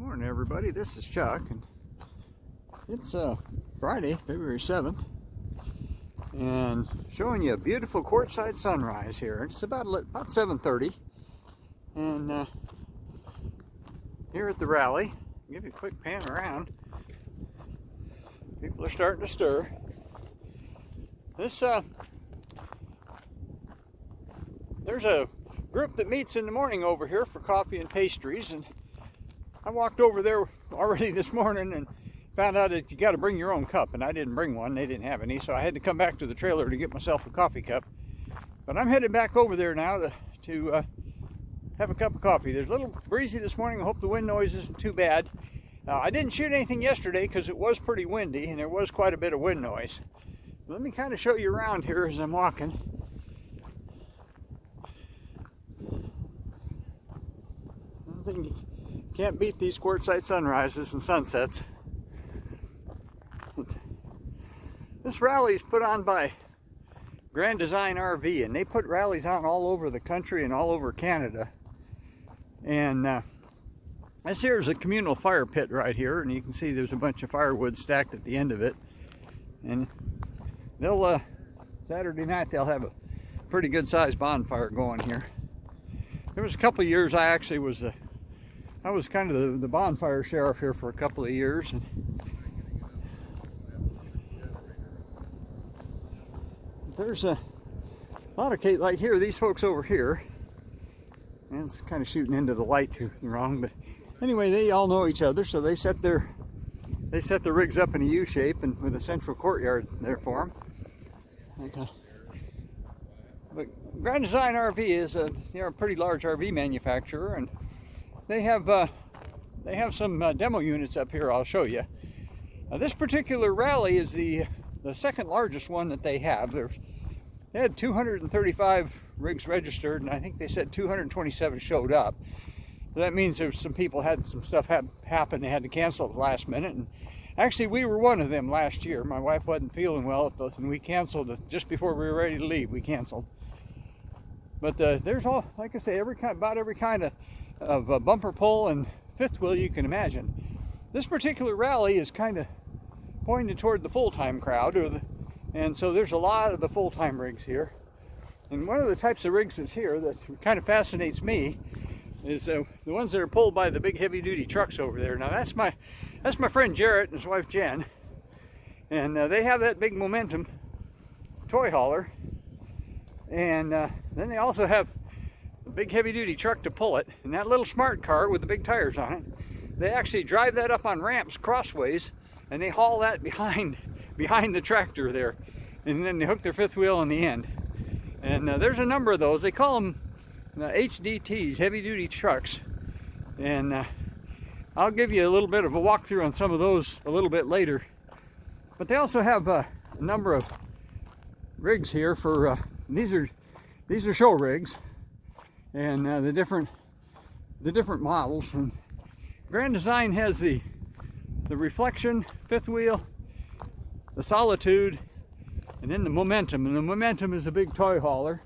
Morning everybody, this is Chuck, and it's Friday, February 7th, and showing you a beautiful Quartzsite sunrise here. It's about 7:30, and here at the rally, I'll give you a quick pan around. People are starting to stir. This there's a group that meets in the morning over here for coffee and pastries, and I walked over there already this morning and found out that you got to bring your own cup, and I didn't bring one. They didn't have any, so I had to come back to the trailer to get myself a coffee cup. But I'm headed back over there now to have a cup of coffee. There's a little breezy this morning. I hope the wind noise isn't too bad. I didn't shoot anything yesterday because it was pretty windy and there was quite a bit of wind noise. Let me kind of show you around here as I'm walking. I think you can't beat these Quartzsite sunrises and sunsets. This rally is put on by Grand Design RV, and they put rallies on all over the country and all over Canada. And this here is a communal fire pit right here, and you can see there's a bunch of firewood stacked at the end of it. And they'll Saturday night they'll have a pretty good sized bonfire going here. There was a couple of years I actually was I was kind of the bonfire sheriff here for a couple of years, and there's a lot of cases like here. These folks over here, and it's kind of shooting into the light too wrong, but anyway, they all know each other, so they set the rigs up in a U shape and with a central courtyard there for them. But Grand Design RV is they're a pretty large RV manufacturer, and they have some demo units up here. I'll show you. This particular rally is the second largest one that they have. They had 235 rigs registered, and I think they said 227 showed up. So that means there's some people had some stuff happen. They had to cancel at the last minute, and actually we were one of them last year. My wife wasn't feeling well, and we canceled it just before we were ready to leave. We canceled. But there's all, like I say, about every kind of bumper pull and fifth wheel you can imagine. This particular rally is kind of pointed toward the full-time crowd, and so there's a lot of the full-time rigs here. And one of the types of rigs that's here that kind of fascinates me is the ones that are pulled by the big heavy-duty trucks over there. Now that's my friend Jarrett and his wife Jen, and they have that big Momentum toy hauler, and then they also have a big heavy-duty truck to pull it, and that little smart car with the big tires on it. They actually drive that up on ramps crossways, and they haul that behind the tractor there, and then they hook their fifth wheel on the end. And there's a number of those. They call them HDTs, heavy-duty trucks, and I'll give you a little bit of a walkthrough on some of those a little bit later. But they also have a number of rigs here for these are show rigs, and the different models. And Grand Design has the Reflection fifth wheel, the Solitude, and then the Momentum. And the Momentum is a big toy hauler.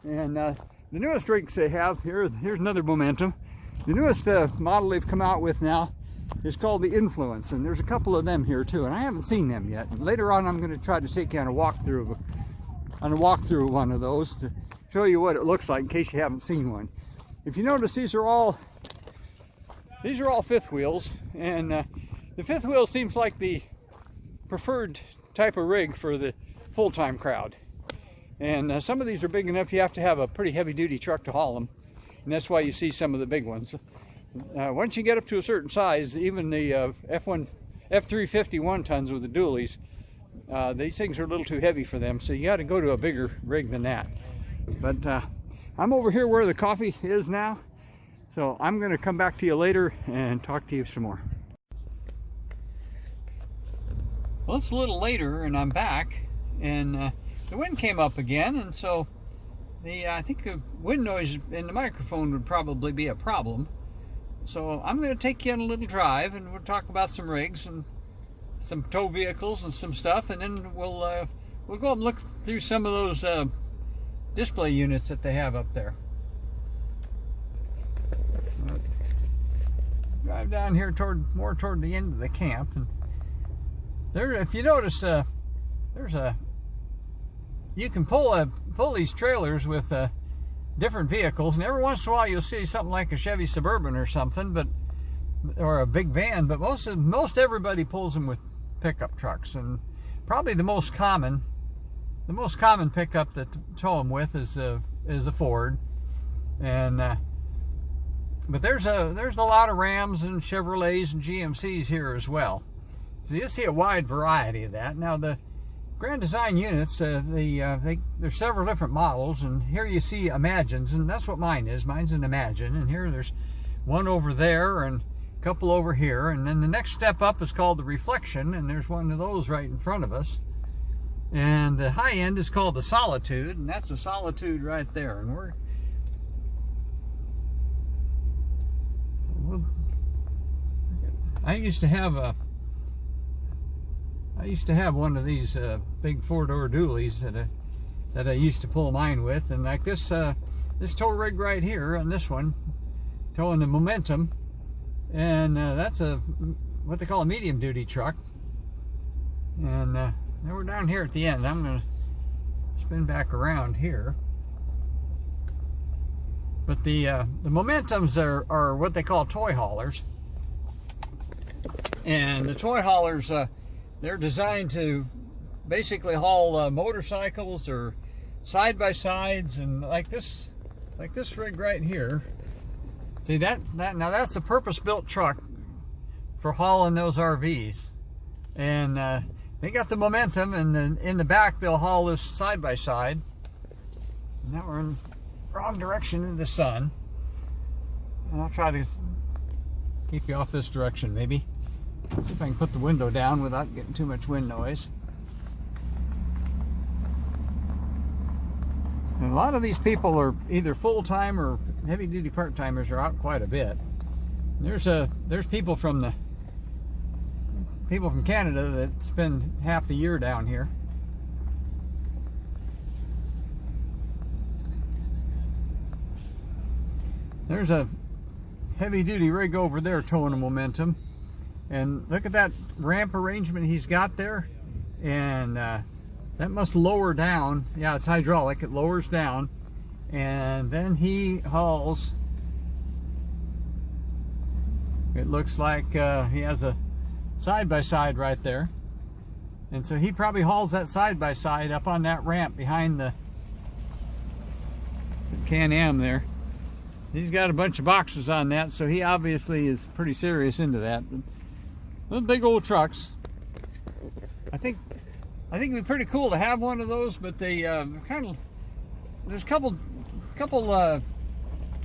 And the newest rigs they have here's another Momentum. The newest model they've come out with now is called the Influence, and there's a couple of them here too, and I haven't seen them yet. And later on I'm going to try to take you on a walkthrough of one of those to show you what it looks like in case you haven't seen one. If you notice, these are all fifth wheels, and the fifth wheel seems like the preferred type of rig for the full-time crowd. And some of these are big enough you have to have a pretty heavy-duty truck to haul them, and that's why you see some of the big ones. Once you get up to a certain size, even the F351 tons with the dualies, these things are a little too heavy for them, so you got to go to a bigger rig than that. But I'm over here where the coffee is now, so I'm going to come back to you later and talk to you some more. Well, it's a little later and I'm back, and the wind came up again, and so I think the wind noise in the microphone would probably be a problem. So I'm going to take you on a little drive, and we'll talk about some rigs and some tow vehicles and some stuff, and then we'll go and look through some of those display units that they have up there. drive down here more toward the end of the camp, and there, if you notice, you can pull these trailers with different vehicles, and every once in a while you'll see something like a Chevy Suburban or something, or a big van. But most everybody pulls them with pickup trucks, and probably the most common pickup to tow them with is a Ford. And but there's a lot of Rams and Chevrolets and GMCs here as well. So you'll see a wide variety of that. Now the Grand Design units, there's several different models, and here you see Imagines, and that's what mine is. Mine's an Imagine, and here there's one over there and a couple over here, and then the next step up is called the Reflection, and there's one of those right in front of us. And the high end is called the Solitude, and that's the Solitude right there. And I used to have one of these big 4-door dualies that I used to pull mine with, and like this tow rig right here, and this one towing the Momentum, and that's what they call a medium duty truck. And now we're down here at the end. I'm going to spin back around here. But the Momentums are what they call toy haulers. And the toy haulers, they're designed to basically haul motorcycles or side-by-sides, and like this rig right here. See now that's a purpose-built truck for hauling those RVs. And they got the Momentum, and then in the back they'll haul this side-by-side. Now we're in the wrong direction in the sun. And I'll try to keep you off this direction maybe. See if I can put the window down without getting too much wind noise. And a lot of these people are either full-time or heavy-duty part-timers, are out quite a bit. There's people from Canada that spend half the year down here. There's a heavy-duty rig over there towing a Momentum. And look at that ramp arrangement he's got there. And that must lower down. Yeah, it's hydraulic. It lowers down. And then he hauls. It looks like he has a side-by-side right there. And so he probably hauls that side-by-side up on that ramp behind the Can-Am there. He's got a bunch of boxes on that, so he obviously is pretty serious into that. But those big old trucks, I think it'd be pretty cool to have one of those, but they there's a couple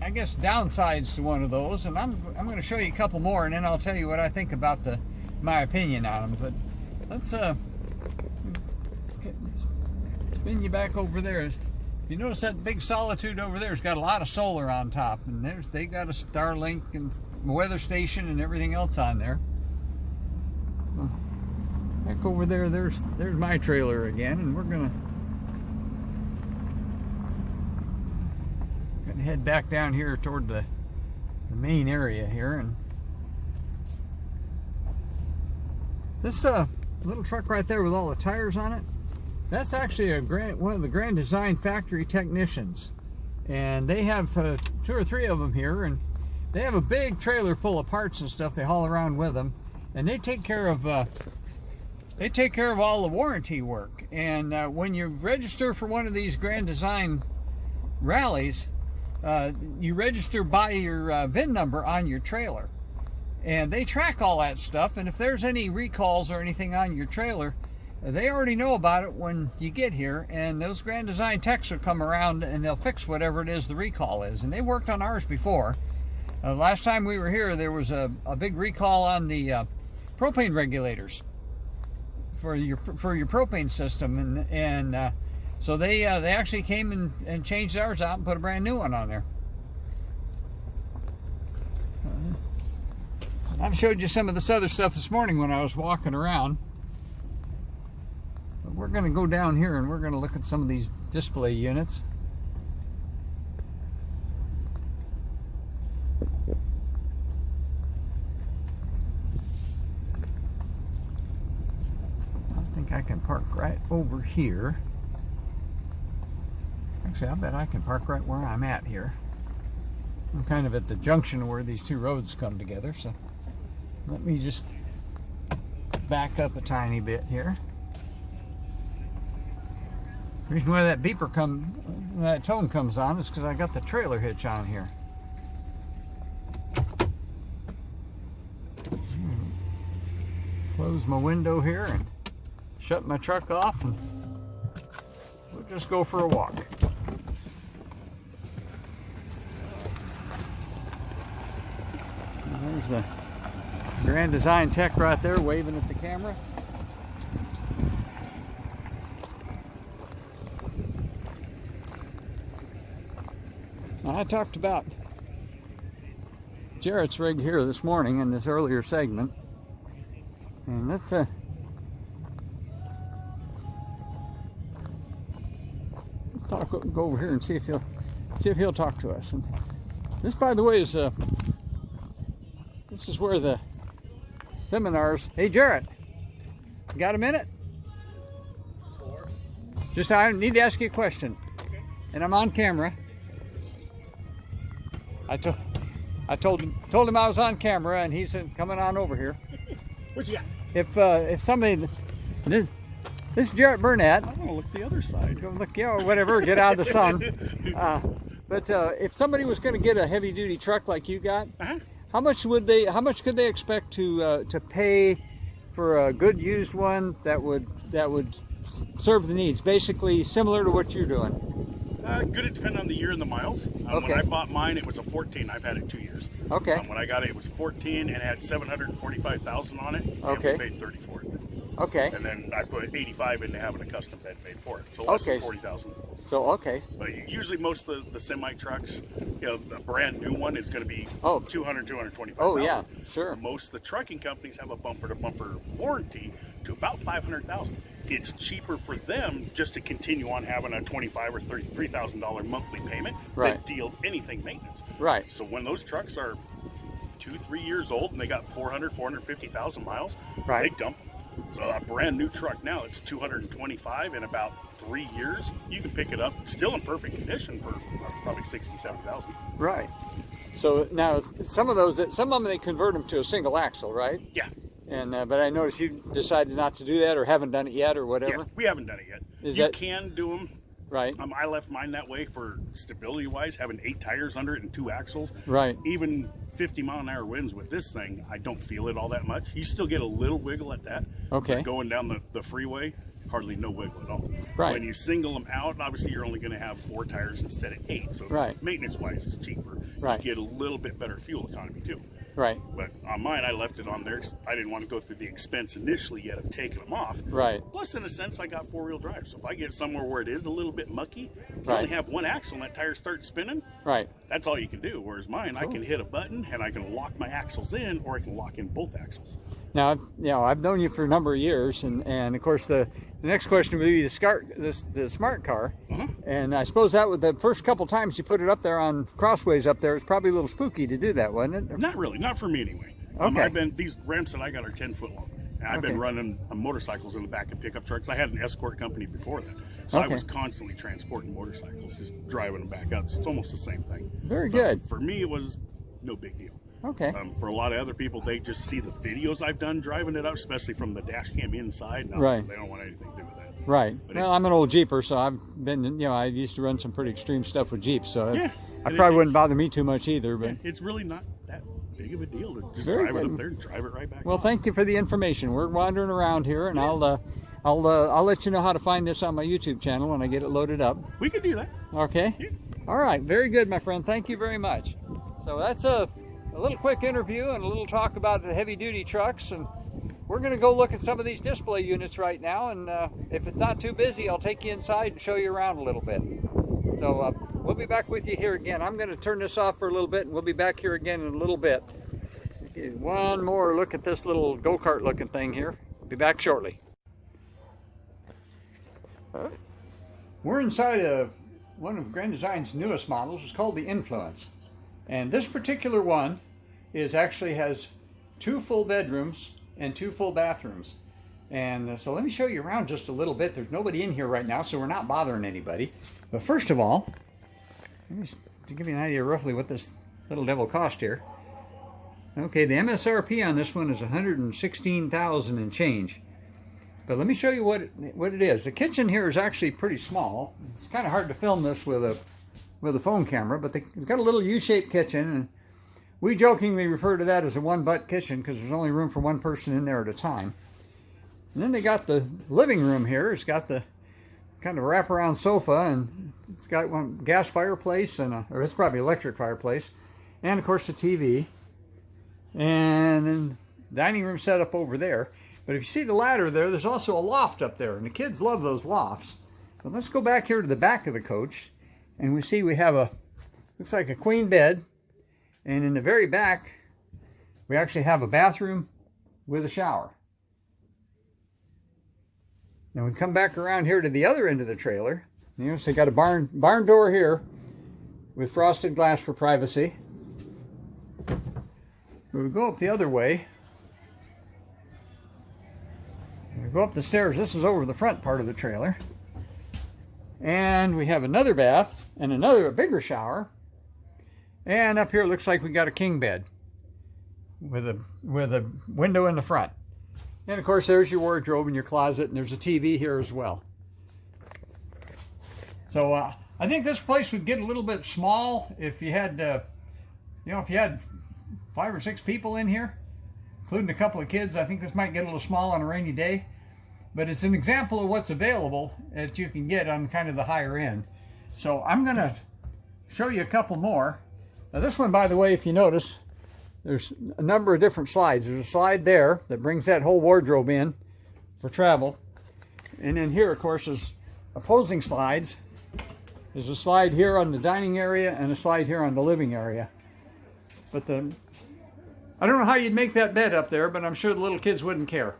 I guess downsides to one of those, and I'm going to show you a couple more, and then I'll tell you what I think about my opinion on them. But let's spin you back over there. You notice that big Solitude over there has got a lot of solar on top, and they got a Starlink and weather station and everything else on there. Back over there, there's my trailer again, and we're gonna head back down here toward the main area here. And this little truck right there with all the tires on it, that's actually one of the Grand Design factory technicians, and they have 2 or 3 of them here, and they have a big trailer full of parts and stuff they haul around with them, and they take care of all the warranty work. And when you register for one of these Grand Design rallies, you register by your VIN number on your trailer, and they track all that stuff. And if there's any recalls or anything on your trailer, they already know about it when you get here, and those Grand Design techs will come around and they'll fix whatever it is the recall is. And they worked on ours before. Last time we were here, there was a big recall on the propane regulators for your propane system, and so they actually came and changed ours out and put a brand new one on there. I've showed you some of this other stuff this morning when I was walking around. But we're going to go down here and we're going to look at some of these display units. I can park right over here. Actually, I bet I can park right where I'm at here. I'm kind of at the junction where these two roads come together, so let me just back up a tiny bit here. The reason why that that tone comes on is because I got the trailer hitch on here. Close my window here and shut my truck off, and we'll just go for a walk. And there's the Grand Design tech right there waving at the camera. Now, I talked about Jarrett's rig here this morning in this earlier segment, and let's go over here and see if he'll talk to us. And this, by the way, is this is where the seminars. Hey, Jarrett, you got a minute? Just I need to ask you a question, and I'm on camera. I told him I was on camera, and he said, "Coming on over here." What you got? If somebody, this is Jarrett Burnett. I want to look the other side. Go look, yeah, or whatever, get out of the sun. But if somebody was going to get a heavy-duty truck like you got, how much could they expect to pay for a good used one that would serve the needs, basically similar to what you're doing? Good, it depends on the year and the miles. Okay. When I bought mine, it was a 14. I've had it 2 years. Okay. When I got it, it was a 14 and it had 745,000 on it. Okay. And we paid 30 for it. Okay. And then I put 85 into having a custom bed made for it. So less than 40,000. So okay. But usually most of the semi trucks, you know, the brand new one is going to be 200, 225,000. Oh yeah, sure. Most of the trucking companies have a bumper-to-bumper warranty to about 500,000. It's cheaper for them just to continue on having a $25,000 or $33,000 monthly payment than deal anything maintenance. Right. So when those trucks are 2-3 years old and they got 450,000 miles, they dump them. So a brand new truck now, it's 225 in about 3 years. You can pick it up, still in perfect condition, for probably 67,000. Right. So now some of them they convert them to a single axle, right? Yeah. And but I noticed you decided not to do that, or haven't done it yet, or whatever. Yeah, we haven't done it yet. You can do them. Right. I left mine that way for stability-wise, having 8 tires under it and 2 axles. Right. Even 50-mile-an-hour winds with this thing, I don't feel it all that much. You still get a little wiggle at that. Okay. But going down the freeway, hardly no wiggle at all. Right. When you single them out, obviously you're only going to have 4 tires instead of 8. So maintenance-wise, it's cheaper. Right. You get a little bit better fuel economy too. Right. But on mine, I left it on there. I didn't want to go through the expense initially yet of taking them off. Right. Plus, in a sense, I got 4-wheel drive. So if I get somewhere where it is a little bit mucky, if you only have one axle and that tire starts spinning, that's all you can do. Whereas mine, I can hit a button and I can lock my axles in, or I can lock in both axles. Now, I've known you for a number of years, and of course the next question would be the smart car. And I suppose that was the first couple times you put it up there on crossways up there, it's probably a little spooky to do that, wasn't it? Not really, not for me anyway. These ramps that I got are 10 foot long. And I've been running motorcycles in the back of pickup trucks. I had an escort company before that. So I was constantly transporting motorcycles, just driving them back up. So it's almost the same thing. Very good. For me, it was no big deal. Okay. For a lot of other people, they just see the videos I've done driving it up, especially from the dash cam inside. No, they don't want anything to do with that. Right. But well, I'm an old Jeeper, so I've been, I used to run some pretty extreme stuff with Jeeps, so I probably wouldn't bother me too much either. But it's really not that big of a deal to just drive it up there and drive it right back. Well, thank you for the information. We're wandering around here, and I'll let you know how to find this on my YouTube channel when I get it loaded up. We could do that. Okay. Yeah. All right. Very good, my friend. Thank you very much. So that's a little quick interview and a little talk about the heavy-duty trucks, and we're going to go look at some of these display units right now, and if it's not too busy, I'll take you inside and show you around a little bit. So we'll be back with you here again. I'm going to turn this off for a little bit, and we'll be back here again in a little bit. One more look at this little go-kart looking thing here. We'll be back shortly. We're inside of one of Grand Design's newest models. It's called the Influence. And this particular one actually has 2 full bedrooms and 2 full bathrooms. And so let me show you around just a little bit. There's nobody in here right now, so we're not bothering anybody. But first of all, let me to give you an idea roughly what this little devil cost here. Okay, the MSRP on this one is $116,000 and change. But let me show you what it is. The kitchen here is actually pretty small. It's kind of hard to film this with a phone camera, but it's got a little U-shaped kitchen, and we jokingly refer to that as a one-butt kitchen because there's only room for one person in there at a time. And then they got the living room here. It's got the kind of wraparound sofa, and it's got one gas fireplace, or it's probably electric fireplace, and of course the TV, and then dining room set up over there. But if you see the ladder there, there's also a loft up there, and the kids love those lofts. But let's go back here to the back of the coach, and we see we have looks like a queen bed, and in the very back, we actually have a bathroom with a shower. Now we come back around here to the other end of the trailer. You know, so you got a barn door here with frosted glass for privacy. We go up the other way. We go up the stairs. This is over the front part of the trailer. And we have another bath and a bigger shower. And up here it looks like we got a king bed with a window in the front. And of course there's your wardrobe and your closet, and there's a TV here as well. So I think this place would get a little bit small if you had, if you had 5 or 6 people in here, including a couple of kids. I think this might get a little small on a rainy day, but it's an example of what's available that you can get on kind of the higher end. So I'm going to show you a couple more. Now this one, by the way, if you notice, there's a number of different slides. There's a slide there that brings that whole wardrobe in for travel. And then here, of course, is opposing slides. There's a slide here on the dining area and a slide here on the living area. But I don't know how you'd make that bed up there, but I'm sure the little kids wouldn't care.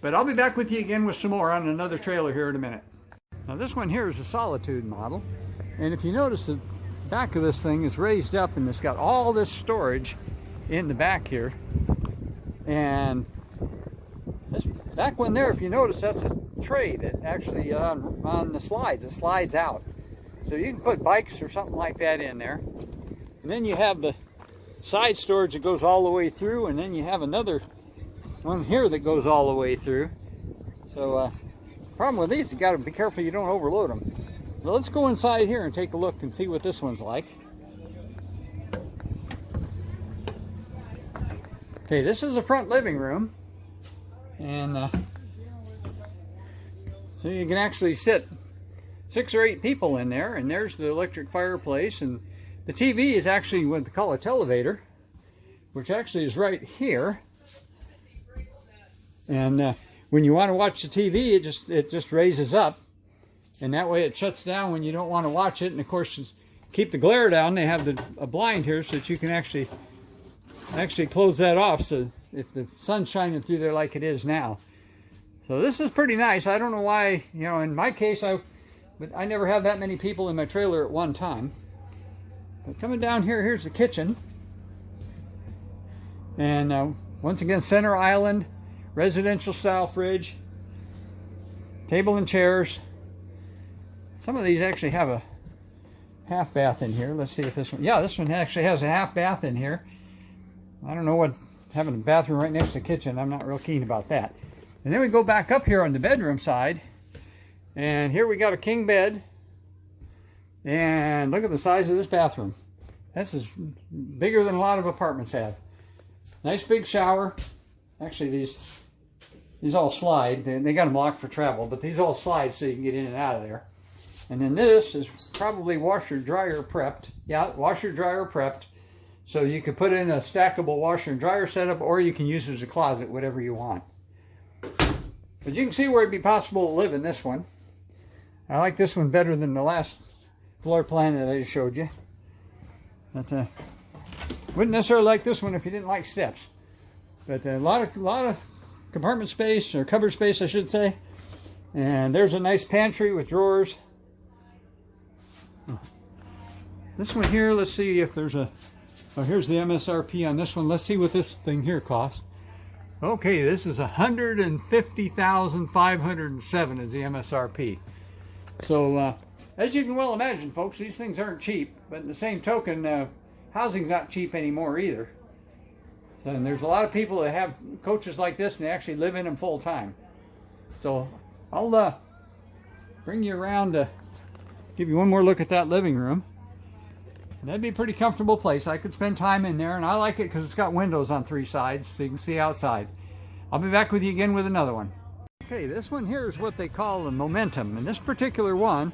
But I'll be back with you again with some more on another trailer here in a minute. Now this one here is a Solitude model. And if you notice, the back of this thing is raised up, and it's got all this storage in the back here. And this back one there, if you notice, that's a tray that actually on the slides, it slides out. So you can put bikes or something like that in there. And then you have the side storage that goes all the way through, and then you have another one here that goes all the way through. So problem with these, you got to be careful you don't overload them. So let's go inside here and take a look and see what this one's like. Okay, this is the front living room, and so you can actually sit 6 or 8 people in there, and there's the electric fireplace, and the TV is actually what they call a televator, which actually is right here. And when you want to watch the TV, it just raises up, and that way it shuts down when you don't want to watch it. And of course, to keep the glare down, they have a blind here so that you can actually close that off, so if the sun's shining through there like it is now. So this is pretty nice. I don't know why, in my case, but I never have that many people in my trailer at one time. But coming down here, here's the kitchen. And once again, center island, residential style fridge, table and chairs. Some of these actually have a half bath in here. Let's see if this one, yeah, this one actually has a half bath in here. I don't know what having a bathroom right next to the kitchen, I'm not real keen about that. And then we go back up here on the bedroom side, and here we got a king bed, and look at the size of this bathroom. This is bigger than a lot of apartments have. Nice big shower. Actually, these all slide. They got them locked for travel, but these all slide so you can get in and out of there. And then this is probably washer dryer prepped. Yeah, washer dryer prepped. So you could put in a stackable washer and dryer setup, or you can use it as a closet, whatever you want. But you can see where it'd be possible to live in this one. I like this one better than the last floor plan that I just showed you. But wouldn't necessarily like this one if you didn't like steps. But a lot of compartment space, or cupboard space I should say. And there's a nice pantry with drawers. This one here, let's see if there's a, oh, here's the MSRP on this one. Let's see what this thing here costs. Okay, this is $150,507 is the MSRP. So as you can well imagine, folks, these things aren't cheap, but in the same token, housing's not cheap anymore either. And there's a lot of people that have coaches like this and they actually live in them full time. So I'll bring you around to give you one more look at that living room. And that'd be a pretty comfortable place. I could spend time in there, and I like it because it's got windows on 3 sides so you can see outside. I'll be back with you again with another one. Okay, this one here is what they call a Momentum, and this particular one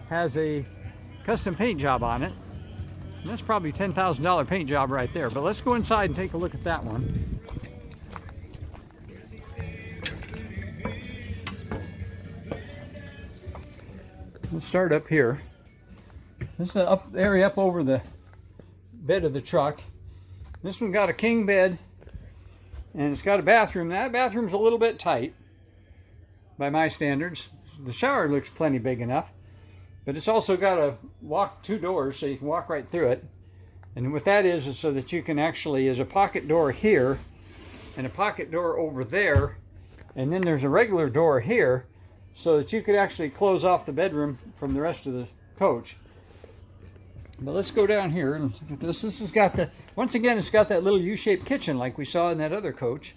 has a custom paint job on it. And that's probably a $10,000 paint job right there, but let's go inside and take a look at that one. Let's start up here. This is an area up over the bed of the truck. This one got a king bed, and it's got a bathroom. That bathroom's a little bit tight by my standards. The shower looks plenty big enough, but it's also got a 2 doors so you can walk right through it. And what that is so that you can actually, there's a pocket door here and a pocket door over there, and then there's a regular door here so that you could actually close off the bedroom from the rest of the coach. But let's go down here and look at this. This has got the, once again, it's got that little U-shaped kitchen like we saw in that other coach,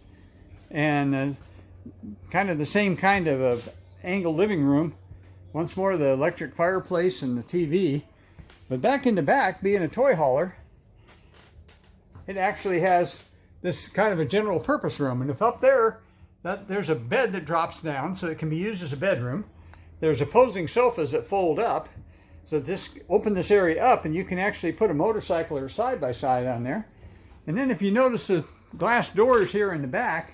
and kind of the same kind of angled living room. Once more, the electric fireplace and the TV. But back in the back, being a toy hauler, it actually has this kind of a general purpose room. And if up there, there's a bed that drops down so it can be used as a bedroom. There's opposing sofas that fold up. So this open this area up and you can actually put a motorcycle or side-by-side on there. And then if you notice the glass doors here in the back,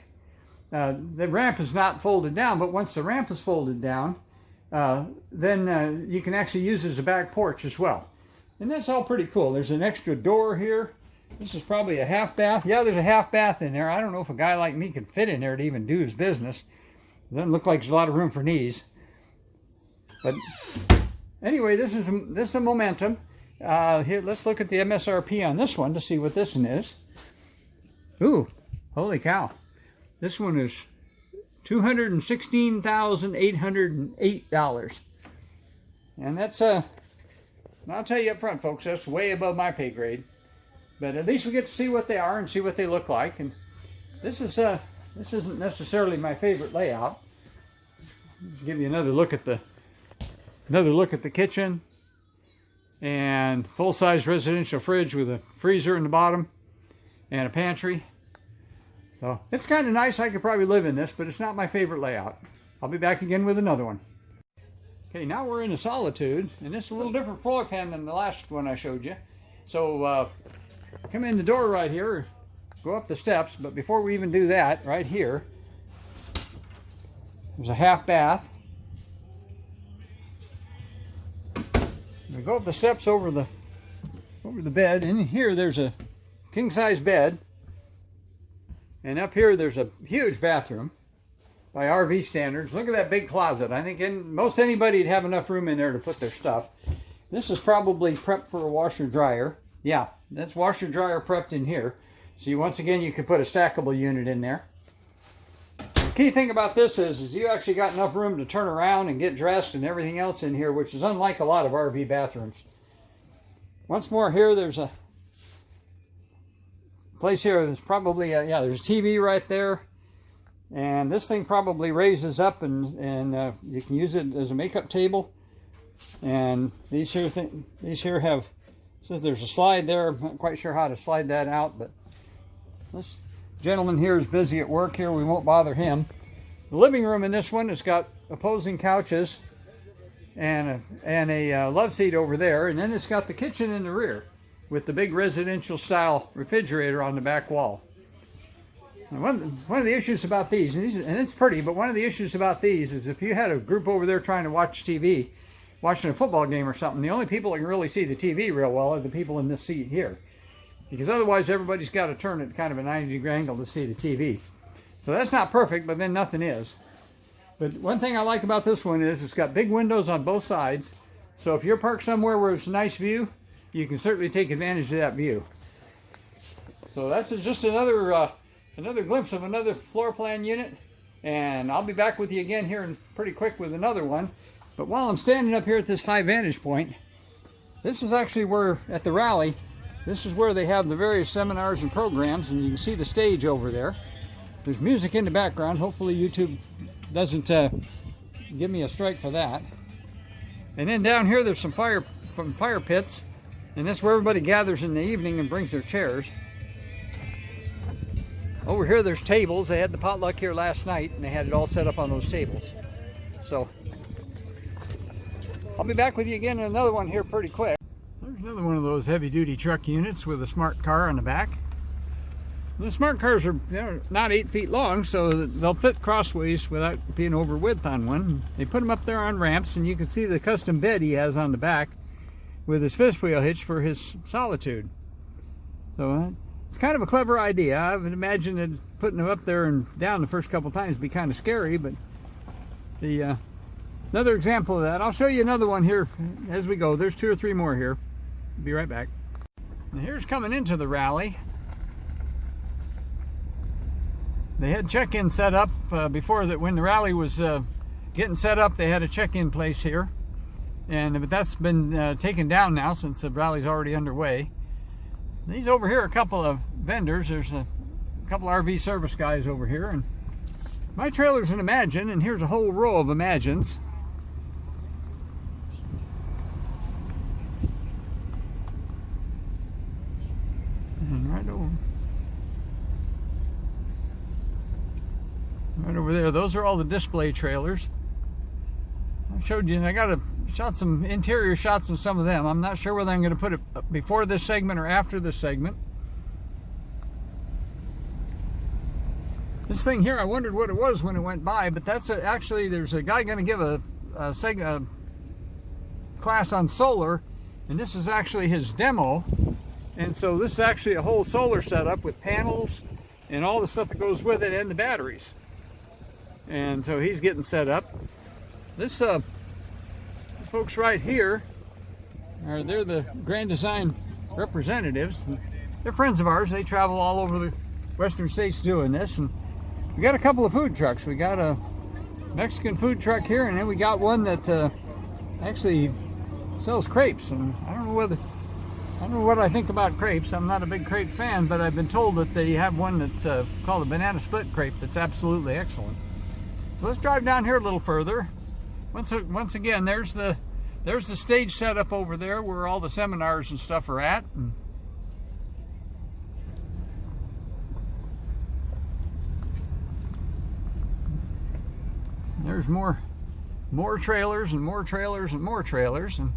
the ramp is not folded down, but once the ramp is folded down, then you can actually use it as a back porch as well. And that's all pretty cool. There's an extra door here. This is probably a half bath. Yeah, there's a half bath in there. I don't know if a guy like me could fit in there to even do his business. It doesn't look like there's a lot of room for knees. But anyway, this is a Momentum. Here, let's look at the MSRP on this one to see what this one is. Ooh, holy cow. This one is $216,808. And that's, I'll tell you up front, folks, that's way above my pay grade. But at least we get to see what they are and see what they look like. And this isn't necessarily my favorite layout. Let's give you another look at the kitchen, and full-size residential fridge with a freezer in the bottom and a pantry. So it's kind of nice. I could probably live in this, but it's not my favorite layout. I'll be back again with another one. Okay, now we're in a Solitude, and it's a little different floor plan than the last one I showed you. So come in the door right here, go up the steps, but before we even do that, right here, there's a half bath. We go up the steps over the bed, and in here there's a king-size bed, and up here there's a huge bathroom by RV standards. Look at that big closet. I think most anybody'd have enough room in there to put their stuff. This is probably prepped for a washer-dryer. Yeah, that's washer-dryer prepped in here. So once again, you can put a stackable unit in there. The key thing about this is you actually got enough room to turn around and get dressed and everything else in here, which is unlike a lot of RV bathrooms. Once more, here there's a place here. There's probably there's a TV right there, and this thing probably raises up, and you can use it as a makeup table. And these here have, says there's a slide there. I'm not quite sure how to slide that out, but this gentleman here is busy at work here. We won't bother him. The living room in this one has got opposing couches and a love seat over there, and then it's got the kitchen in the rear with the big residential style refrigerator on the back wall. And one of the issues about these, and it's pretty, but one of the issues about these is if you had a group over there trying to watch TV, watching a football game or something, the only people that can really see the TV real well are the people in this seat here. Because otherwise everybody's got to turn at kind of a 90-degree angle to see the TV. So that's not perfect, but then nothing is. But one thing I like about this one is it's got big windows on both sides. So if you're parked somewhere where it's a nice view, you can certainly take advantage of that view. So that's just another another glimpse of another floor plan unit, and I'll be back with you again here pretty quick with another one. But while I'm standing up here at this high vantage point, this is actually where, at the rally, this is where they have the various seminars and programs, and you can see the stage over there. There's music in the background. Hopefully YouTube doesn't give me a strike for that. And then down here there's some fire pits, and that's where everybody gathers in the evening and brings their chairs. Over here there's tables. They had the potluck here last night, and they had it all set up on those tables. So I'll be back with you again in another one here pretty quick. There's another one of those heavy-duty truck units with a smart car on the back. The smart cars are, they're not 8 feet long, so they'll fit crossways without being over width on one. They put them up there on ramps, and you can see the custom bed he has on the back with his fifth wheel hitch for his solitude. So it's kind of a clever idea. I would imagine that putting them up there and down the first couple times would be kind of scary, but another example of that. I'll show you another one here as we go. There's 2 or 3 more here. Be right back. And here's coming into the rally. They had check-in set up before that. When the rally was getting set up, they had a check-in place here, but that's been taken down now since the rally's already underway. These over here are a couple of vendors. There's a couple RV service guys over here, and my trailer's an Imagine, and here's a whole row of Imagines. And right over there, those are all the display trailers. I showed you, I shot some interior shots of some of them. I'm not sure whether I'm going to put it before this segment or after this segment. This thing here, I wondered what it was when it went by, but that's actually, there's a guy going to give a class on solar, and this is actually his demo. And so this is actually a whole solar setup with panels and all the stuff that goes with it and the batteries. And so he's getting set up. This folks right here they're the Grand Design representatives. They're friends of ours. They travel all over the western states doing this. And we got a couple of food trucks. We got a Mexican food truck here, and then we got one that actually sells crepes. And I don't know what I think about crepes. I'm not a big crepe fan, but I've been told that they have one that's called a banana split crepe that's absolutely excellent. So let's drive down here a little further. Once again, there's the stage setup over there where all the seminars and stuff are at. And there's more trailers and more trailers and more trailers. And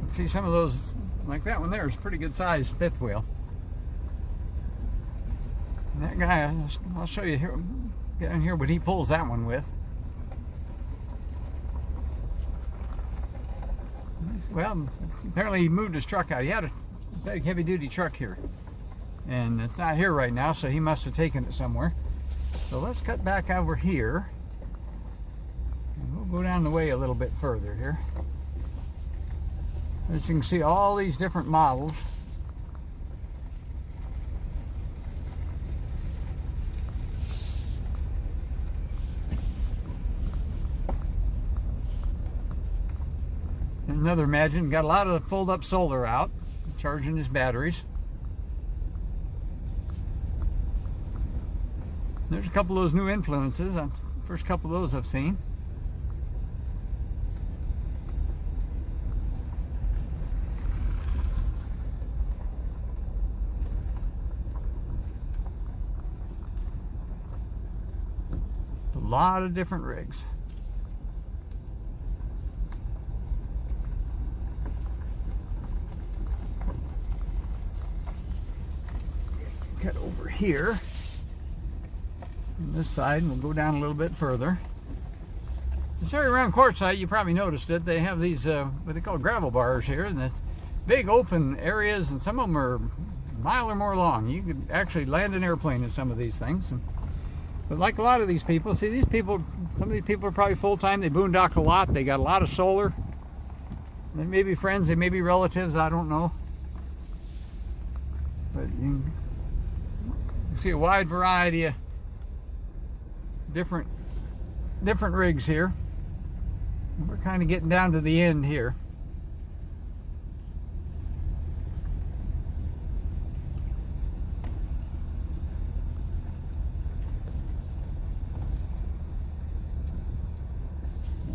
see some of those, like that one there is a pretty good sized fifth wheel. And that guy, I'll show you here, down here what he pulls that one with. Well, apparently he moved his truck out. He had a big heavy duty truck here, and it's not here right now, so he must have taken it somewhere. So let's cut back over here, and we'll go down the way a little bit further here. As you can see, all these different models. Another Imagine, got a lot of fold-up solar out, charging his batteries. There's a couple of those new Influences. The first couple of those I've seen. It's a lot of different rigs. Cut over here on this side, and we'll go down a little bit further. This area around Quartzsite, you probably noticed it, they have these what they call gravel bars here, and it's big open areas, and some of them are a mile or more long. You could actually land an airplane in some of these things. But like a lot of these people, see, these people, some of these people are probably full-time. They boondock a lot. They got a lot of solar They may be friends, they may be relatives, I don't know. But you can see a wide variety of different rigs here. We're kind of getting down to the end here.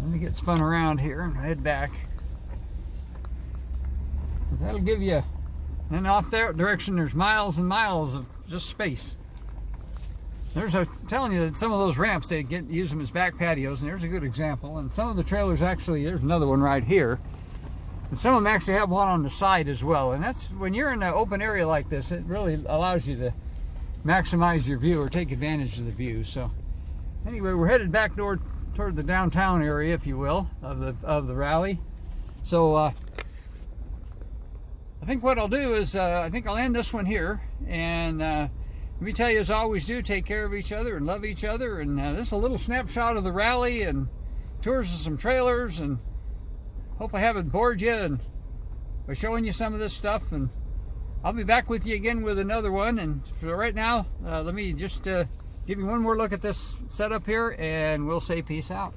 Let me get spun around here and head back. That'll give you, and off that direction there's miles and miles of just space. I'm telling you that some of those ramps, they use them as back patios, and there's a good example. And some of the trailers actually, there's another one right here. And some of them actually have one on the side as well. And that's, when you're in an open area like this, it really allows you to maximize your view or take advantage of the view. So anyway, we're headed back toward the downtown area, if you will, of the rally. So I think what I'll do is, I think I'll end this one here. And let me tell you, as I always do, take care of each other and love each other. And this is a little snapshot of the rally and tours of some trailers. And hope I haven't bored you and by showing you some of this stuff. And I'll be back with you again with another one. And for right now, let me just give you one more look at this setup here, and we'll say peace out.